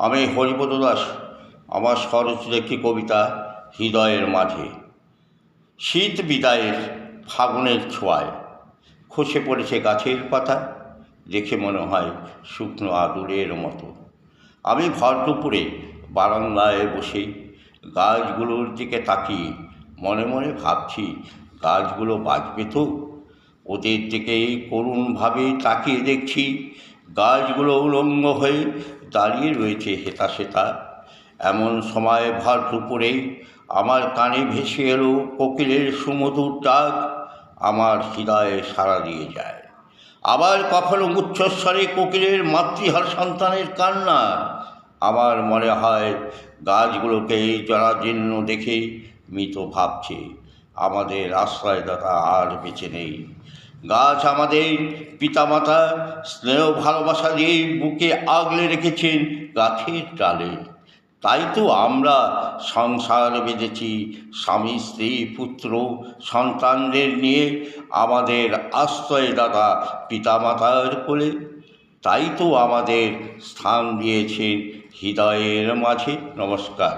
আমি হরিপদ দাস। আমার স্বরচিত একটি কবিতা হৃদয়ের মাঝে। শীত বিদায়ের ফাগুনের ছোঁয়ায় খসে পড়েছে গাছের পাতা, দেখে মনে হয় শুকনো আদুরের মতো। আমি ভর দুপুরে বারান্দায় বসে গাছগুলোর দিকে তাকিয়ে মনে মনে ভাবছি, গাছগুলো বাঁচবে তো? ওদের দিকে করুণভাবে তাকিয়ে দেখছি গাছগুলো উলঙ্গ হয়ে দাঁড়িয়ে রয়েছে হেতাশেতা। এমন সময় ভর দুপুরে আমার কানে ভেসে এলো কোকিলের সুমধুর ডাক, আমার হৃদয়ে সাড়া দিয়ে যায়। আবার কখনো উচ্চস্বরে কোকিলের মাতৃহার সন্তানের কান্না। আমার মনে হয় গাছগুলোকে জরাজীর্ণ দেখে মৃত ভাবছে, আমাদের আশ্রয়দাতা আর বেঁচে নেই। গাছ আমাদের পিতামাতা স্নেহ ভালোবাসা দিয়ে বুকে আগলে রেখেছেন গাছের ডালে। তাই তো আমরা সংসার বেঁধেছি স্বামী স্ত্রী পুত্র সন্তানদের নিয়ে আমাদের আশ্রয়দাতা পিতামাতার কোলে। তাই তো আমাদের স্থান দিয়েছেন হৃদয়ের মাঝে। নমস্কার।